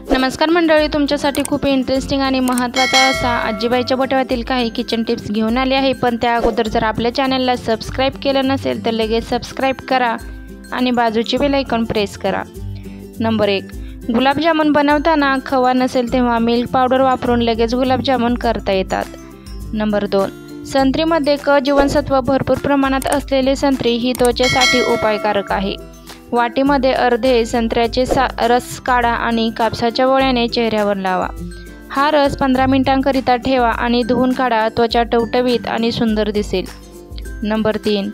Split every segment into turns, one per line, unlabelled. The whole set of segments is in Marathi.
नमस्कार मंडळी, तुमच्यासाठी खूप इंटरेस्टिंग आणि महत्त्वाचा असा आजीबाईच्या बटव्यातील काही किचन टिप्स घेऊन आले आहे। पण त्या अगोदर जर आपल्या चॅनलला सबस्क्राईब केलं नसेल तर लगेच सबस्क्राईब करा आणि बाजूची बेल आयकॉन प्रेस करा। नंबर 1, गुलाबजामुन बनवताना खवा नसेल तेव्हा मिल्क पावडर वापरून लगेच गुलाबजामुन करता येतात। नंबर 2, संत्रीमध्ये क जीवनसत्व भरपूर प्रमाणात असलेले संत्री ही त्वचेसाठी उपायकारक आहे। वाटीमध्ये अर्धे संत्र्याचे रस काढा आणि कापसाच्या गोळ्याने चेहऱ्यावर लावा। हा रस 15 मिनिटांकरिता ठेवा आणि धुवून काढा। त्वचा टवटवीत आणि सुंदर दिसेल। नंबर 3,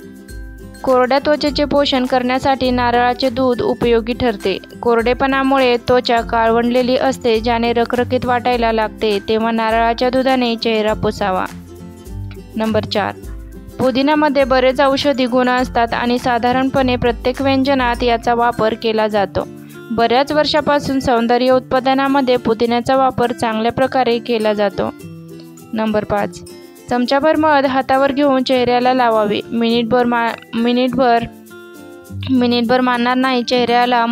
कोरड्या त्वचेचे पोषण करण्यासाठी नारळाचे दूध उपयोगी ठरते। कोरडेपणामुळे त्वचा काळवंडलेली असते, ज्याने रखरखीत वाटायला लागते, तेव्हा नारळाच्या दुधाने चेहरा पुसावा। नंबर 4, पुदिन्यामध्ये बरेच औषधी गुण असतात आणि साधारणपणे प्रत्येक व्यंजनात याचा वापर केला जातो। बऱ्याच वर्षापासून सौंदर्य उत्पादनामध्ये पुदिन्याचा वापर चांगल्या प्रकारे केला जातो। नंबर 5, चमचाभर मध हातावर घेऊन चेहऱ्याला लावावे। मिनिटभर मानणार नाही, चेहऱ्याला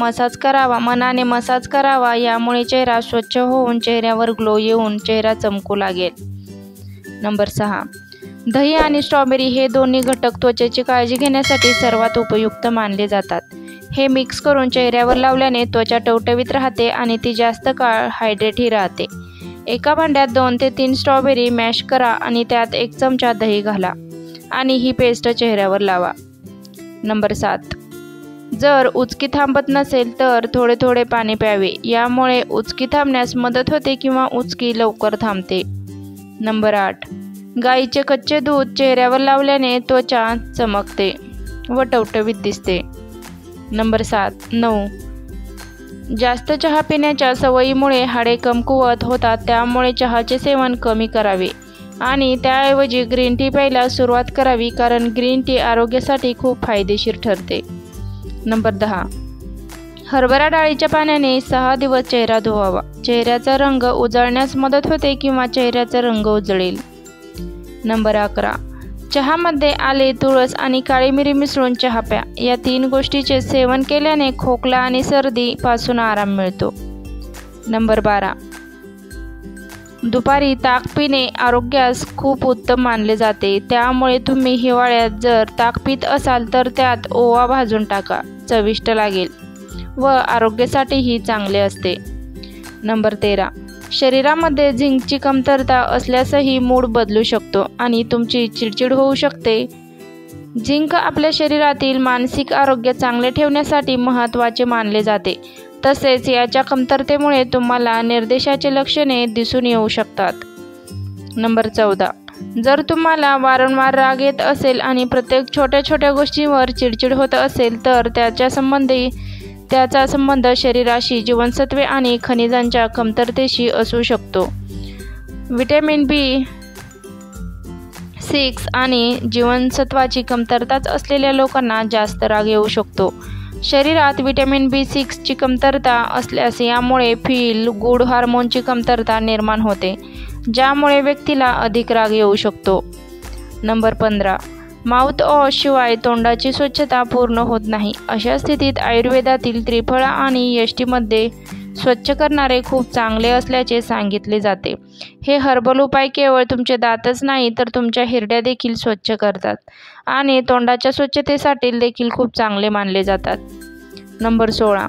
मनाने मसाज करावा। यामुळे चेहरा स्वच्छ होऊन चेहऱ्यावर ग्लो येऊन चेहरा चमकू लागेल। नंबर 6, दही आणि स्ट्रॉबेरी हे दोन्ही घटक त्वचेची काळजी घेण्यासाठी सर्वात उपयुक्त मानले जातात। हे मिक्स करून चेहऱ्यावर लावल्याने त्वचा टवटवीत राहते आणि ती जास्त काळ हायड्रेटही राहते। एका भांड्यात 2 ते 3 स्ट्रॉबेरी मॅश करा आणि त्यात 1 चमचा दही घाला आणि ही पेस्ट चेहऱ्यावर लावा। नंबर 7, जर उचकी थांबत नसेल तर थोडे थोडे पाणी प्यावे। यामुळे उचकी थांबण्यास मदत होते किंवा उचकी लवकर थांबते। नंबर 8, गाईचे कच्चे दूध चेहऱ्यावर लावल्याने त्वचा चमकते व टवटवीत दिसते। नंबर 9, जास्त चहा पिण्याच्या सवयीमुळे हाडे कमकुवत होतात, त्यामुळे चहाचे सेवन कमी करावे आणि त्याऐवजी ग्रीन टी प्यायला सुरुवात करावी, कारण ग्रीन टी आरोग्यासाठी खूप फायदेशीर ठरते। नंबर 10, हरभरा डाळीच्या पाण्याने 6 दिवस चेहरा धुवावा। चेहऱ्याचा रंग उजळण्यास मदत होते किंवा चेहऱ्याचा रंग उजळेल। नंबर 11, चहामध्ये आले, तुळस आणि काळी मिरी मिसळून चहा प्या। या 3 गोष्टीचे सेवन केल्याने खोकला आणि सर्दी पासून आराम मिळतो। नंबर 12, दुपारी ताक पिणे आरोग्यास खूप उत्तम मानले जाते, त्यामुळे तुम्ही हिवाळ्यात जर ताक पित असाल तर त्यात ओवा भाजून टाका, चविष्ट लागेल व आरोग्यासाठीही चांगले असते। नंबर 13, शरीरामध्ये झिंकची कमतरता असल्यासही मूड बदलू शकतो आणि तुमची चिडचिड होऊ शकते। झिंक आपल्या शरीरातील मानसिक आरोग्य चांगले ठेवण्यासाठी महत्त्वाचे मानले जाते, तसेच याच्या कमतरतेमुळे तुम्हाला निर्देशाची लक्षणे दिसून येऊ शकतात। नंबर 14, जर तुम्हाला वारंवार राग येत असेल आणि प्रत्येक छोट्या छोट्या गोष्टींवर चिडचिड होत असेल तर त्याचा संबंध शरीराशी, जीवनसत्वे आणि खनिजांच्या कमतरतेशी असू शकतो। व्हिटॅमिन B6 आणि जीवनसत्वाची कमतरताच असलेल्या लोकांना जास्त राग येऊ शकतो। शरीरात व्हिटॅमिन B6 ची कमतरता असल्यास यामुळे फील गुड हार्मोनची कमतरता निर्माण होते, ज्यामुळे व्यक्तीला अधिक राग येऊ शकतो। नंबर 15, माउथ वॉश शिवाय तोंडाची स्वच्छता पूर्ण होत नाही। अशा स्थितीत आयुर्वेदातील त्रिफळा आणि यष्टीमध्ये स्वच्छ करणारे खूप चांगले असल्याचे सांगितले जाते। हे हर्बल उपाय केवळ तुमचे दातच नाही तर तुमच्या हिरड्या देखील स्वच्छ करतात आणि तोंडाच्या स्वच्छतेसाठी देखील खूप चांगले मानले जातात। नंबर 16,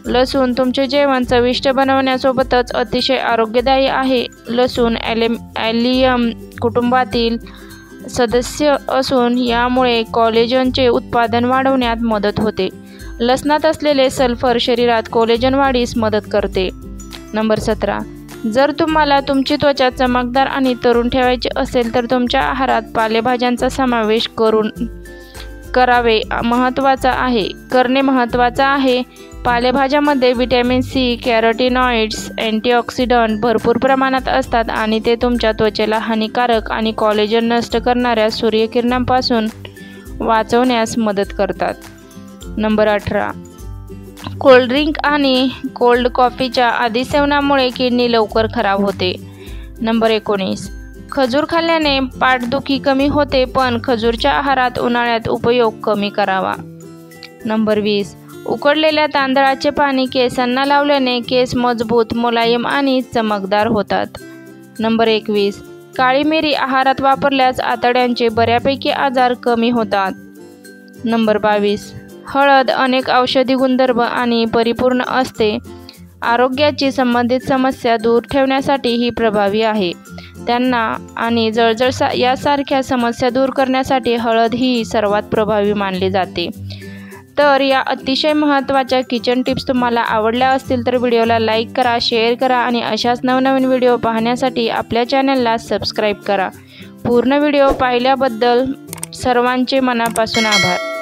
लसूण तुमचे जेवण चविष्ट बनवण्यासोबतच अतिशय आरोग्यदायी आहे। लसूण ॲलियम कुटुंबातील सदस्य असून यामुळे कोलेजनचे उत्पादन वाढवण्यात मदत होते। लसणात असलेले सल्फर शरीरात कोलेजन वाढीस मदत करते। नंबर 17, जर तुम्हाला तुमची त्वचा चमकदार आणि तरुण ठेवायची असेल तर तुमच्या आहारात पालेभाज्यांचा समावेश करणे महत्त्वाचा आहे। पालेभाज्यामध्ये व्हिटॅमिन C, कॅरोटीनॉइड्स, अँटीऑक्सिडंट भरपूर प्रमाणात असतात आणि ते तुमच्या त्वचेला हानिकारक आणि कोलेजन नष्ट करणाऱ्या सूर्यकिरणांपासून वाचवण्यास मदत करतात। नंबर 18, कोल्ड ड्रिंक आणि कोल्ड कॉफीच्या अतिसेवनामुळे किडनी लवकर खराब होते। नंबर 19, खजूर खाल्ल्याने पाठदुखी कमी होते, पण खजूरच्या आहारात उन्हाळ्यात उपयोग कमी करावा। नंबर 20, उकडलेल्या तांदळाचे पाणी केसांना लावल्याने केस मजबूत, मुलायम आणि चमकदार होतात. नंबर 21. काळी मिरी आहारात वापरल्यास आतड्यांचे बऱ्यापैकी आजार कमी होतात. नंबर 22. हळद अनेक औषधी गुणधर्म आणि परिपूर्ण असते. आरोग्याची संबंधित समस्या दूर ठेवण्यासाठी ही प्रभावी आहे. त्यांना आणि जळजळ यासारख्या समस्या दूर करण्यासाठी हळद ही सर्वात प्रभावी मानली जाते. तर या अतिशय महत्त्वाच्या किचन टिप्स तुम्हाला आवडल्या असतील तर व्हिडिओला लाईक करा, शेअर करा आणि अशाच नवनवीन व्हिडिओ पाहण्यासाठी आपल्या चॅनलला सबस्क्राईब करा. पूर्ण व्हिडिओ पाहिल्याबद्दल सर्वांचे मनापासून आभार.